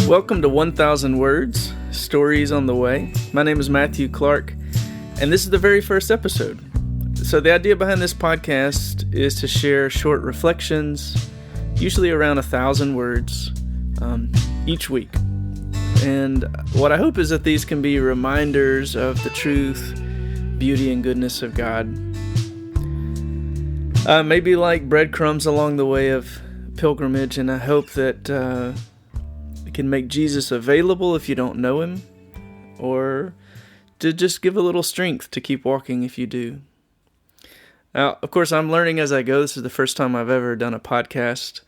Welcome to 1,000 Words, Stories on the Way. My name is Matthew Clark, and this is the very first episode. So the idea behind this podcast is to share short reflections, usually around 1,000 words, each week. And what I hope is that these can be reminders of the truth, beauty, and goodness of God. Maybe like breadcrumbs along the way of pilgrimage, and I hope that it can make Jesus available if you don't know him, or to just give a little strength to keep walking if you do. Now, of course, I'm learning as I go. This is the first time I've ever done a podcast,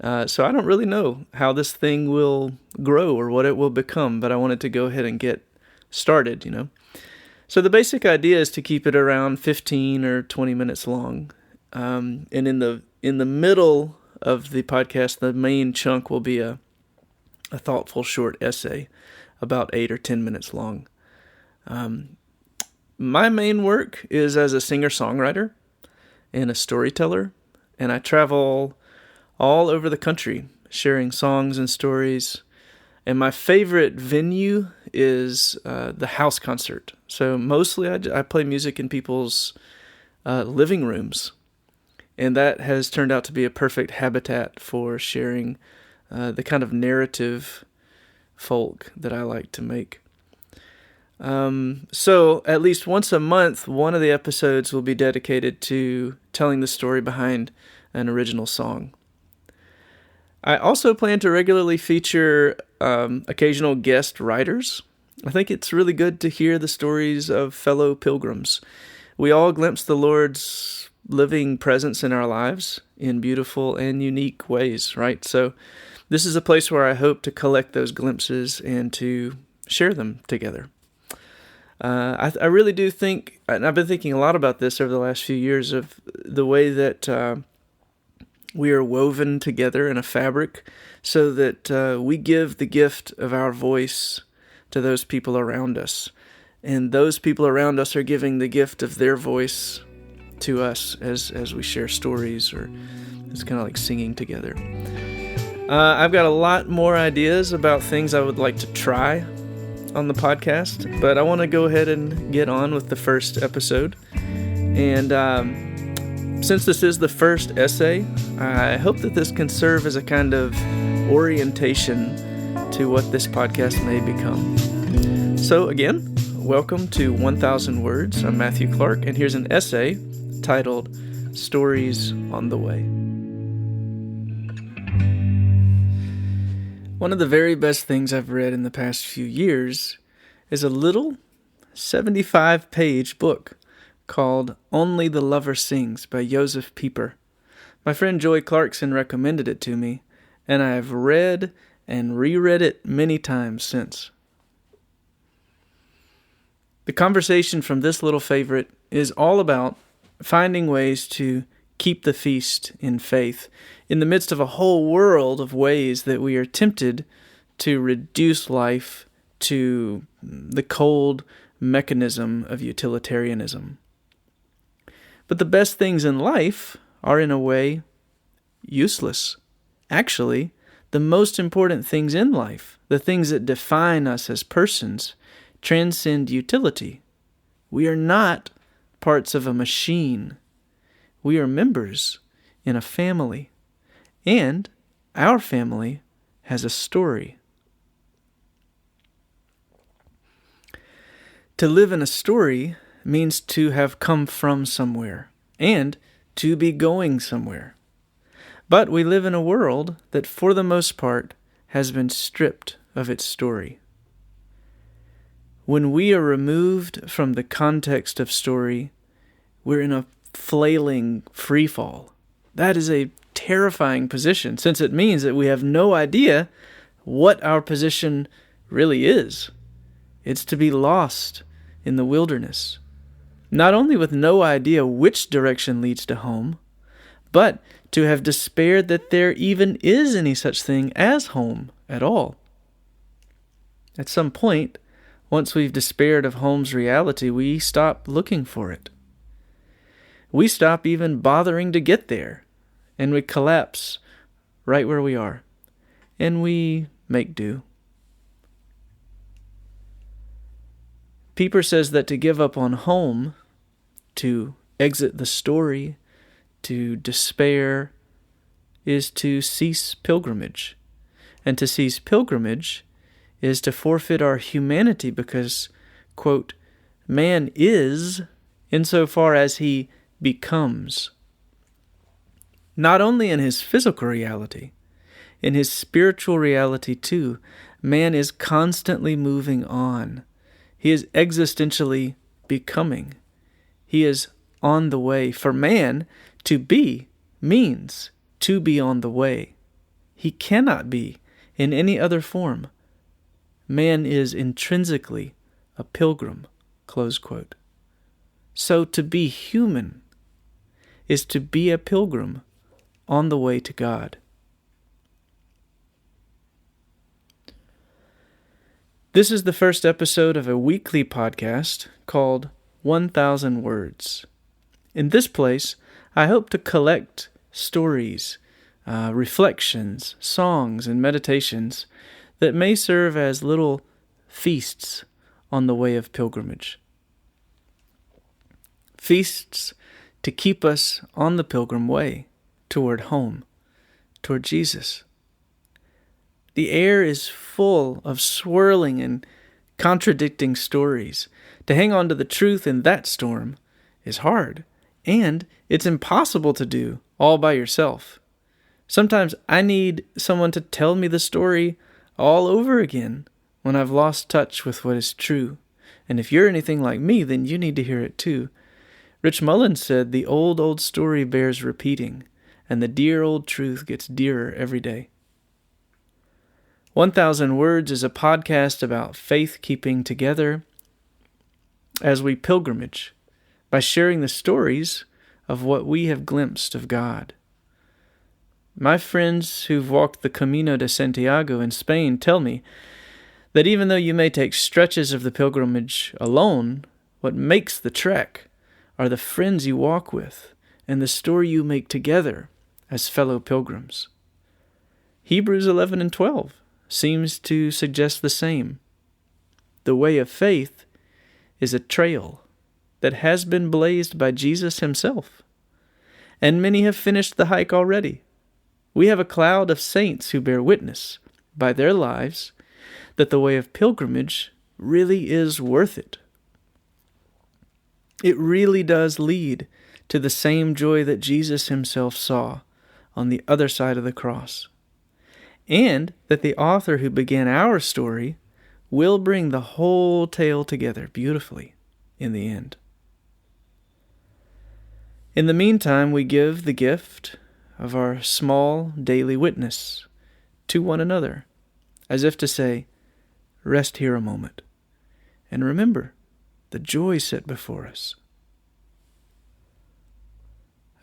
so I don't really know how this thing will grow or what it will become, but I wanted to go ahead and get started, So the basic idea is to keep it around 15 or 20 minutes long, and in the middle of the podcast, the main chunk will be a thoughtful short essay about 8 or 10 minutes long. My main work is as a singer-songwriter and a storyteller, and I travel all over the country sharing songs and stories. And my favorite venue is the house concert. So mostly I play music in people's living rooms, and that has turned out to be a perfect habitat for sharing the kind of narrative folk that I like to make. So at least once a month, one of the episodes will be dedicated to telling the story behind an original song. I also plan to regularly feature occasional guest writers. I think it's really good to hear the stories of fellow pilgrims. We all glimpse the Lord's living presence in our lives in beautiful and unique ways, right? So this is a place where I hope to collect those glimpses and to share them together. I really do think, and I've been thinking a lot about this over the last few years, of the way that we are woven together in a fabric so that we give the gift of our voice to those people around us. And those people around us are giving the gift of their voice to us as we share stories, or it's kind of like singing together. I've got a lot more ideas about things I would like to try on the podcast, but I want to go ahead and get on with the first episode. And since this is the first essay, I hope that this can serve as a kind of orientation to what this podcast may become. So again, welcome to 1,000 Words. I'm Matthew Clark, and here's an essay titled Stories on the Way. One of the very best things I've read in the past few years is a little 75-page book called Only the Lover Sings by Josef Pieper. My friend Joy Clarkson recommended it to me, and I have read and reread it many times since. The conversation from this little favorite is all about finding ways to keep the feast in faith in the midst of a whole world of ways that we are tempted to reduce life to the cold mechanism of utilitarianism. But the best things in life are, in a way, useless. Actually, the most important things in life, the things that define us as persons, transcend utility. We are not parts of a machine. We are members in a family, and our family has a story. To live in a story means to have come from somewhere and to be going somewhere. But we live in a world that, for the most part, has been stripped of its story. When we are removed from the context of story, we're in a flailing free fall. That is a terrifying position, since it means that we have no idea what our position really is. It's to be lost in the wilderness, not only with no idea which direction leads to home, but to have despaired that there even is any such thing as home at all. At some point, once we've despaired of home's reality, we stop looking for it. we stop even bothering to get there, and we collapse right where we are, and we make do. Pieper says that to give up on home, to exit the story, to despair, is to cease pilgrimage. And to cease pilgrimage is to forfeit our humanity because, quote, man is insofar as he becomes. Not only in his physical reality, in his spiritual reality too, man is constantly moving on. He is existentially becoming. He is on the way. For man, to be means to be on the way. He cannot be in any other form. Man is intrinsically a pilgrim, close quote. So to be human is to be a pilgrim on the way to God. This is the first episode of a weekly podcast called 1,000 Words. In this place, I hope to collect stories, reflections, songs, and meditations that may serve as little feasts on the way of pilgrimage. Feasts to keep us on the pilgrim way toward home, toward Jesus. The air is full of swirling and contradicting stories. To hang on to the truth in that storm is hard, and it's impossible to do all by yourself. Sometimes I need someone to tell me the story all over again when I've lost touch with what is true. And if you're anything like me, then you need to hear it too. Rich Mullins said, "The old story bears repeating, and the dear old truth gets dearer every day." 1,000 Words is a podcast about faith keeping together as we pilgrimage by sharing the stories of what we have glimpsed of God. My friends who've walked the Camino de Santiago in Spain tell me that even though you may take stretches of the pilgrimage alone, what makes the trek are the friends you walk with and the story you make together as fellow pilgrims. Hebrews 11 and 12 seems to suggest the same. The way of faith is a trail that has been blazed by Jesus himself, and many have finished the hike already. We have a cloud of saints who bear witness by their lives that the way of pilgrimage really is worth it. It really does lead to the same joy that Jesus himself saw on the other side of the cross, and that the author who began our story will bring the whole tale together beautifully in the end. In the meantime, we give the gift of our small daily witness to one another, as if to say, rest here a moment, and remember the joy set before us.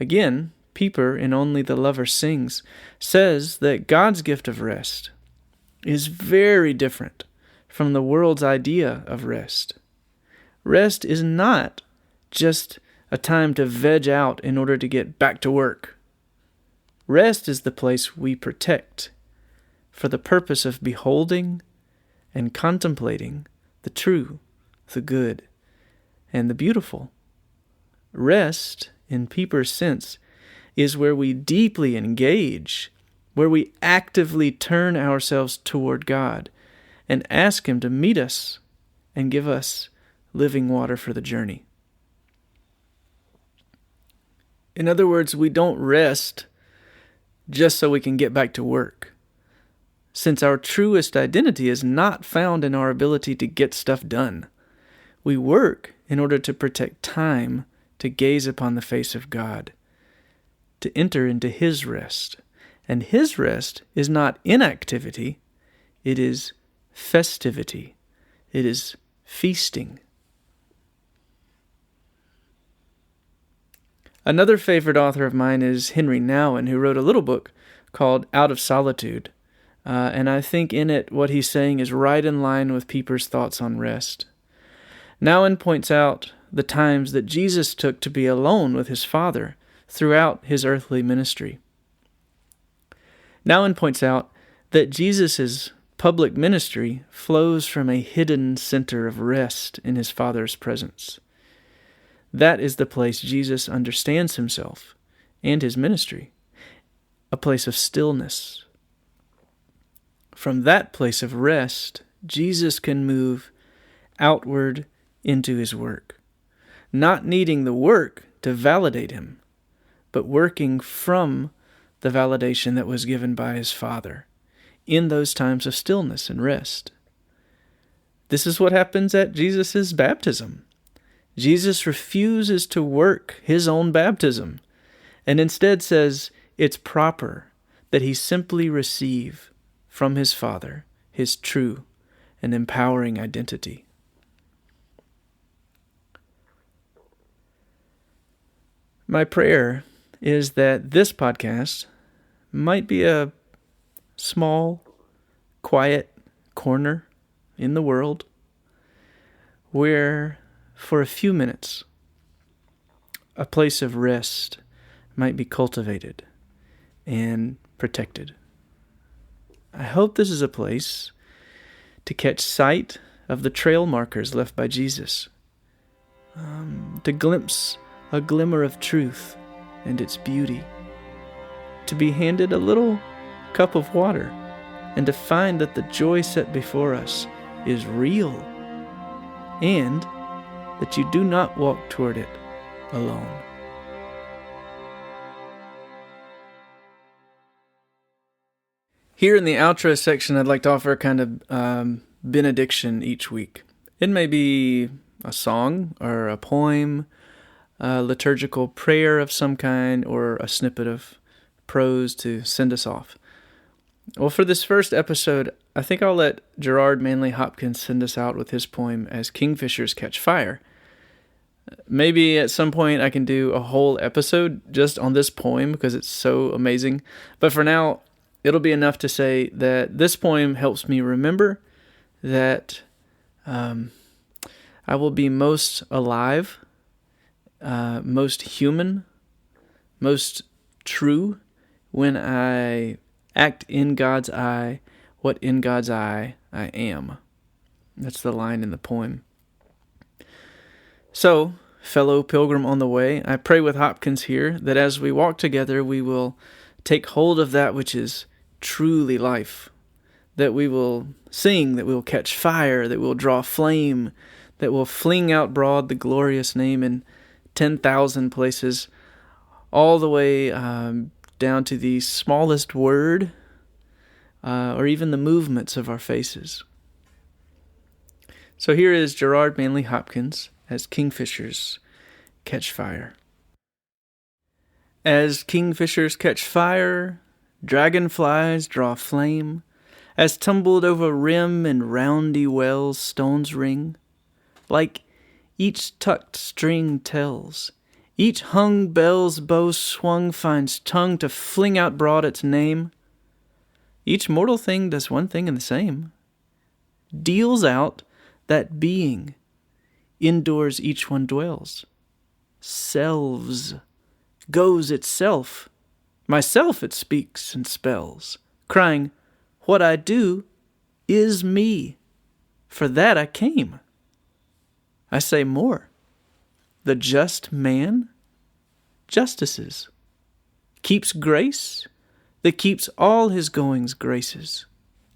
Again, Pieper, in Only the Lover Sings, says that God's gift of rest is very different from the world's idea of rest. Rest is not just a time to veg out in order to get back to work. Rest is the place we protect for the purpose of beholding and contemplating the true, the good, and the beautiful. Rest, in Pieper's sense, is where we deeply engage, where we actively turn ourselves toward God and ask Him to meet us and give us living water for the journey. In other words, we don't rest just so we can get back to work, since our truest identity is not found in our ability to get stuff done. We work in order to protect time to gaze upon the face of God, to enter into His rest. And His rest is not inactivity, it is festivity. It is feasting. Another favorite author of mine is Henry Nouwen, who wrote a little book called Out of Solitude. And I think in it what he's saying is right in line with Pieper's thoughts on rest. Nouwen points out the times that Jesus took to be alone with his Father throughout his earthly ministry. Nouwen points out that Jesus' public ministry flows from a hidden center of rest in his Father's presence. That is the place Jesus understands himself and his ministry, a place of stillness. From that place of rest, Jesus can move outward into his work, not needing the work to validate him, but working from the validation that was given by his Father in those times of stillness and rest. This is what happens at Jesus' baptism. Jesus refuses to work his own baptism and instead says it's proper that he simply receive from his Father his true and empowering identity. My prayer is that this podcast might be a small, quiet corner in the world where, for a few minutes, a place of rest might be cultivated and protected. I hope this is a place to catch sight of the trail markers left by Jesus, to glimpse a glimmer of truth and its beauty, to be handed a little cup of water, and to find that the joy set before us is real, and that you do not walk toward it alone. Here in the outro section, I'd like to offer a kind of benediction each week. It may be a song or a poem, a liturgical prayer of some kind, or a snippet of prose to send us off. Well, for this first episode, I think I'll let Gerard Manley Hopkins send us out with his poem, As Kingfishers Catch Fire. Maybe at some point I can do a whole episode just on this poem because it's so amazing. But for now, it'll be enough to say that this poem helps me remember that I will be most alive, most human, most true when I act in God's eye what in God's eye I am. That's the line in the poem. So, fellow pilgrim on the way, I pray with Hopkins here that as we walk together, we will take hold of that which is truly life, that we will sing, that we will catch fire, that we will draw flame, that will fling out broad the glorious name in 10,000 places, all the way down to the smallest word, or even the movements of our faces. So here is Gerard Manley Hopkins, As Kingfishers Catch Fire. As kingfishers catch fire, dragonflies draw flame, as tumbled over rim and roundy wells stones ring, like each tucked string tells, each hung bell's bow swung finds tongue to fling out broad its name. Each mortal thing does one thing and the same, deals out that being indoors each one dwells, selves, goes itself, myself it speaks and spells, crying, what I do is me, for that I came. I say more, the just man justices, keeps grace that keeps all his goings graces,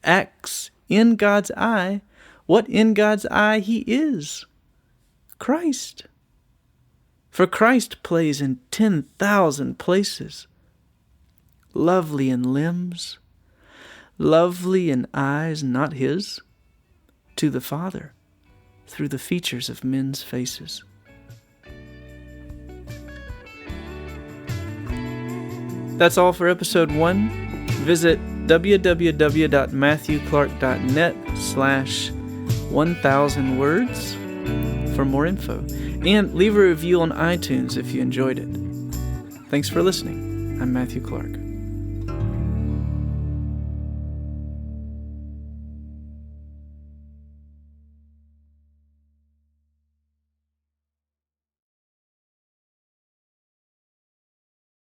acts in God's eye what in God's eye he is, Christ. For Christ plays in 10,000 places, lovely in limbs, lovely in eyes not his, to the Father through the features of men's faces. That's all for episode 1. Visit www.matthewclark.net/1000 words for more info. And leave a review on iTunes if you enjoyed it. Thanks for listening. I'm Matthew Clark.